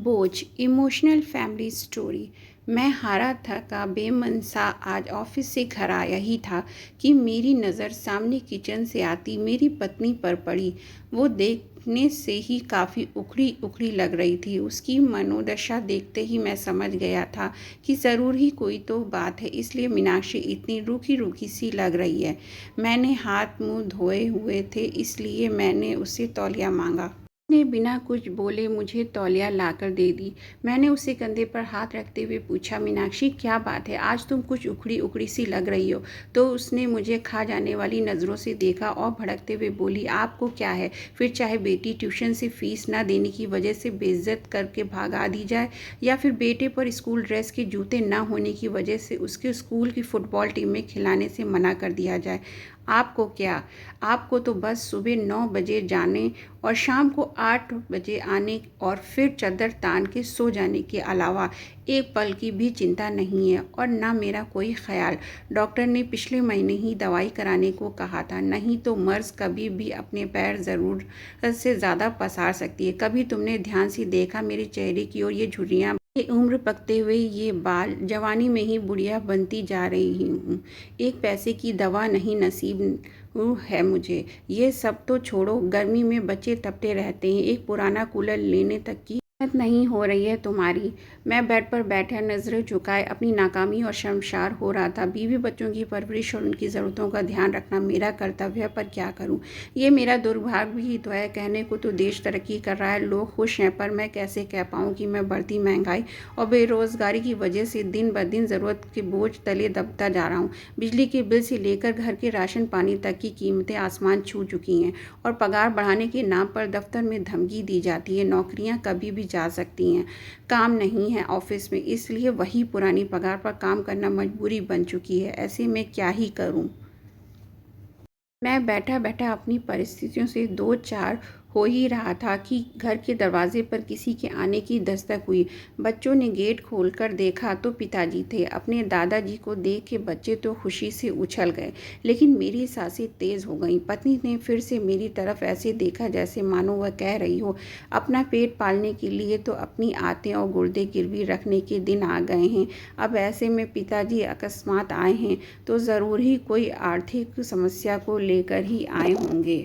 बोझ emotional family story. मैं हारा थका बेमन सा आज ऑफिस से घर आया ही था कि मेरी नज़र सामने किचन से आती मेरी पत्नी पर पड़ी। वो देखने से ही काफ़ी उखड़ी उखड़ी लग रही थी। उसकी मनोदशा देखते ही मैं समझ गया था कि ज़रूर ही कोई तो बात है, इसलिए मीनाक्षी इतनी रूखी रूखी सी लग रही है। मैंने हाथ मुंह धोए हुए थे, इसलिए मैंने उससे तौलिया मांगा। उसने बिना कुछ बोले मुझे तौलिया लाकर दे दी। मैंने उसके कंधे पर हाथ रखते हुए पूछा, मीनाक्षी क्या बात है, आज तुम कुछ उखड़ी उखड़ी सी लग रही हो। तो उसने मुझे खा जाने वाली नज़रों से देखा और भड़कते हुए बोली, आपको क्या है, फिर चाहे बेटी ट्यूशन से फीस ना देने की वजह से बेइज्जत करके भागा दी जाए, या फिर बेटे पर स्कूल ड्रेस के जूते ना होने की वजह से उसके स्कूल की फुटबॉल टीम में खिलाने से मना कर दिया जाए। आपको क्या, आपको तो बस सुबह 9 बजे जाने और शाम को 8 बजे आने और फिर चादर तान के सो जाने के अलावा एक पल की भी चिंता नहीं है, और ना मेरा कोई ख्याल। डॉक्टर ने पिछले महीने ही दवाई कराने को कहा था, नहीं तो मर्ज कभी भी अपने पैर ज़रूरत से ज़्यादा पसार सकती है। कभी तुमने ध्यान से देखा मेरे चेहरे की ओर, ये झुर्रियाँ, ये उम्र पकते हुए ये बाल, जवानी में ही बुढ़िया बनती जा रही हूँ। एक पैसे की दवा नहीं नसीब है मुझे। ये सब तो छोड़ो, गर्मी में बच्चे तपते रहते हैं, एक पुराना कूलर लेने तक की हिम्मत नहीं हो रही है तुम्हारी। मैं बेड पर बैठा नजरें झुकाए अपनी नाकामी और शर्मसार हो रहा था। बीवी बच्चों की परवरिश और उनकी ज़रूरतों का ध्यान रखना मेरा कर्तव्य है, पर क्या करूं। ये मेरा दुर्भाग्य ही तो है। कहने को तो देश तरक्की कर रहा है, लोग खुश हैं, पर मैं कैसे कह पाऊँ कि मैं बढ़ती महंगाई और बेरोज़गारी की वजह से दिन ब दिन ज़रूरत के बोझ तले दबता जा रहा हूँ। बिजली के बिल से लेकर घर के राशन पानी तक की कीमतें आसमान छू चुकी हैं, और पगार बढ़ाने के नाम पर दफ्तर में धमकी दी जाती है। नौकरियां कभी भी जा सकती हैं, काम नहीं है ऑफिस में, इसलिए वही पुरानी पगार पर काम करना मजबूरी बन चुकी है। ऐसे में क्या ही करूं। मैं बैठा बैठा अपनी परिस्थितियों से दो चार हो ही रहा था कि घर के दरवाजे पर किसी के आने की दस्तक हुई। बच्चों ने गेट खोलकर देखा तो पिताजी थे। अपने दादाजी को देख के बच्चे तो खुशी से उछल गए, लेकिन मेरी सांसें तेज हो गईं। पत्नी ने फिर से मेरी तरफ ऐसे देखा जैसे मानो वह कह रही हो, अपना पेट पालने के लिए तो अपनी आंतें और गुर्दे गिरवी रखने के दिन आ गए हैं। अब ऐसे में पिताजी अकस्मात आए हैं तो ज़रूर ही कोई आर्थिक समस्या को लेकर ही आए होंगे।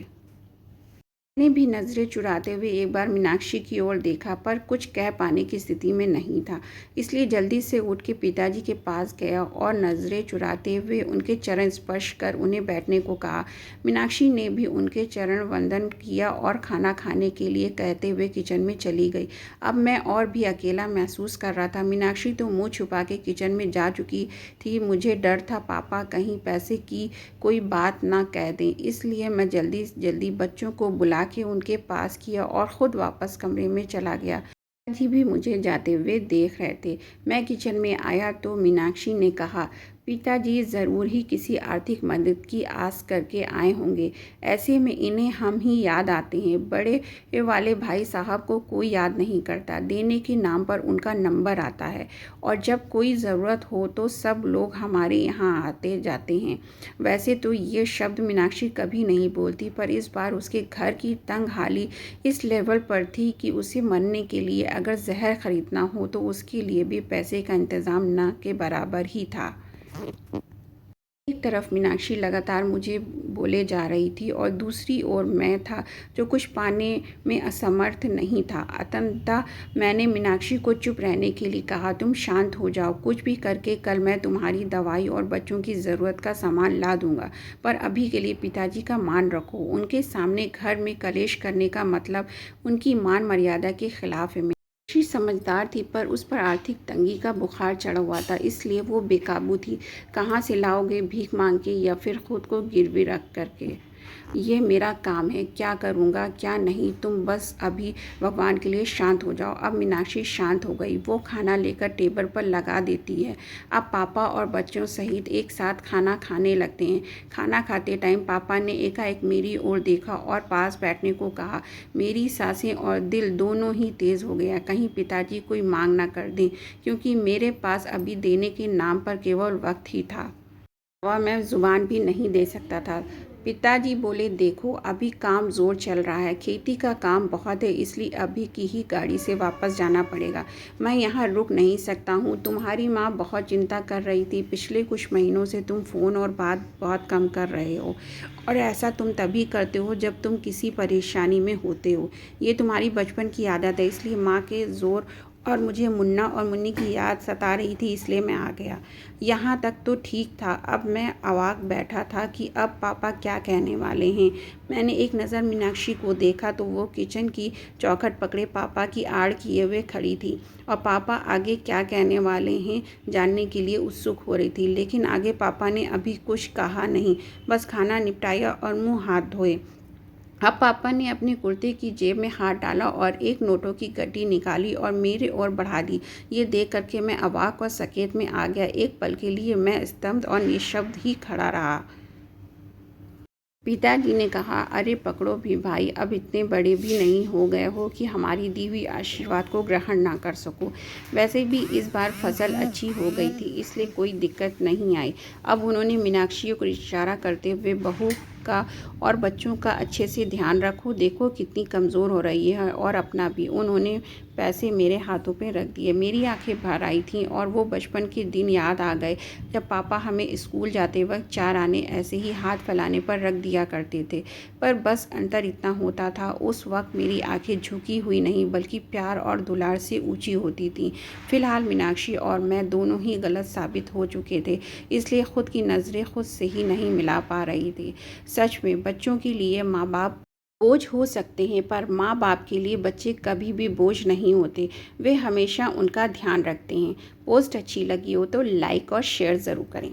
मैंने भी नज़रें चुराते हुए एक बार मीनाक्षी की ओर देखा, पर कुछ कह पाने की स्थिति में नहीं था, इसलिए जल्दी से उठ के पिताजी के पास गया और नज़रें चुराते हुए उनके चरण स्पर्श कर उन्हें बैठने को कहा। मीनाक्षी ने भी उनके चरण वंदन किया और खाना खाने के लिए कहते हुए किचन में चली गई। अब मैं और भी अकेला महसूस कर रहा था। मीनाक्षी तो मुँह छुपा के किचन में जा चुकी थी। मुझे डर था पापा कहीं पैसे की कोई बात ना कह दें, इसलिए मैं जल्दी जल्दी बच्चों को बुला के उनके पास किया और ख़ुद वापस कमरे में चला गया। पिताजी भी मुझे जाते हुए देख रहे थे। मैं किचन में आया तो मीनाक्षी ने कहा, पिताजी ज़रूर ही किसी आर्थिक मदद की आस करके आए होंगे। ऐसे में इन्हें हम ही याद आते हैं। बड़े वाले भाई साहब को कोई याद नहीं करता, देने के नाम पर उनका नंबर आता है, और जब कोई ज़रूरत हो तो सब लोग हमारे यहाँ आते जाते हैं। वैसे तो ये शब्द मीनाक्षी कभी नहीं बोलती, पर इस बार उसके घर की तंगहाली इस लेवल पर थी कि उसे मरने के लिए अगर जहर खरीदना हो तो उसके लिए भी पैसे का इंतज़ाम न के बराबर ही था। एक तरफ मीनाक्षी लगातार मुझे बोले जा रही थी और दूसरी ओर मैं था जो कुछ पाने में असमर्थ नहीं था। अंततः मैंने मीनाक्षी को चुप रहने के लिए कहा, तुम शांत हो जाओ, कुछ भी करके कल मैं तुम्हारी दवाई और बच्चों की ज़रूरत का सामान ला दूंगा, पर अभी के लिए पिताजी का मान रखो। उनके सामने घर में कलेश करने का मतलब उनकी मान मर्यादा के खिलाफ है। मीनाक्षी समझदार थी, पर उस पर आर्थिक तंगी का बुखार चढ़ा हुआ था, इसलिए वो बेकाबू थी। कहाँ से लाओगे, भीख मांग के या फिर खुद को गिरवी रख करके? ये मेरा काम है, क्या करूँगा क्या नहीं, तुम बस अभी भगवान के लिए शांत हो जाओ। अब मीनाक्षी शांत हो गई। वो खाना लेकर टेबल पर लगा देती है। अब पापा और बच्चों सहित एक साथ खाना खाने लगते हैं। खाना खाते टाइम पापा ने एकाएक मेरी ओर देखा और पास बैठने को कहा। मेरी सांसें और दिल दोनों ही तेज़ हो गया, कहीं पिताजी कोई मांग ना कर दें, क्योंकि मेरे पास अभी देने के नाम पर केवल वक्त ही था। मैं ज़ुबान भी नहीं दे सकता था। पिताजी बोले, देखो अभी काम ज़ोर चल रहा है, खेती का काम बहुत है, इसलिए अभी की ही गाड़ी से वापस जाना पड़ेगा। मैं यहाँ रुक नहीं सकता हूँ। तुम्हारी माँ बहुत चिंता कर रही थी। पिछले कुछ महीनों से तुम फ़ोन और बात बहुत कम कर रहे हो, और ऐसा तुम तभी करते हो जब तुम किसी परेशानी में होते हो। ये तुम्हारी बचपन की आदत है, इसलिए माँ के ज़ोर और मुझे मुन्ना और मुन्नी की याद सता रही थी, इसलिए मैं आ गया। यहाँ तक तो ठीक था। अब मैं अवाक बैठा था कि अब पापा क्या कहने वाले हैं। मैंने एक नज़र मीनाक्षी को देखा तो वो किचन की चौखट पकड़े पापा की आड़ किए हुए खड़ी थी, और पापा आगे क्या कहने वाले हैं जानने के लिए उत्सुक हो रही थी। लेकिन आगे पापा ने अभी कुछ कहा नहीं, बस खाना निपटाया और मुँह हाथ धोए। अब पापा ने अपने कुर्ते की जेब में हाथ डाला और एक नोटों की गड्डी निकाली और मेरे ओर बढ़ा दी। ये देख करके मैं अवाक और सकेत में आ गया। एक पल के लिए मैं स्तब्ध और निशब्द ही खड़ा रहा। पिताजी ने कहा, अरे पकड़ो भी भाई, अब इतने बड़े भी नहीं हो गए हो कि हमारी दी हुई आशीर्वाद को ग्रहण ना कर सको। वैसे भी इस बार फसल अच्छी हो गई थी, इसलिए कोई दिक्कत नहीं आई। अब उन्होंने मीनाक्षी को इशारा करते हुए, बहू का और बच्चों का अच्छे से ध्यान रखो, देखो कितनी कमज़ोर हो रही है, और अपना भी। उन्होंने पैसे मेरे हाथों पे रख दिए। मेरी आंखें भर आई थीं और वो बचपन के दिन याद आ गए जब पापा हमें स्कूल जाते वक्त 4 आने ऐसे ही हाथ फैलाने पर रख दिया करते थे। पर बस अंतर इतना होता था, उस वक्त मेरी आंखें झुकी हुई नहीं बल्कि प्यार और दुलार से ऊंची होती थीं। फिलहाल मीनाक्षी और मैं दोनों ही गलत साबित हो चुके थे, इसलिए खुद की नज़रें खुद से ही नहीं मिला पा रही थी। सच में बच्चों के लिए माँ बाप बोझ हो सकते हैं, पर माँ बाप के लिए बच्चे कभी भी बोझ नहीं होते। वे हमेशा उनका ध्यान रखते हैं। पोस्ट अच्छी लगी हो तो लाइक और शेयर ज़रूर करें।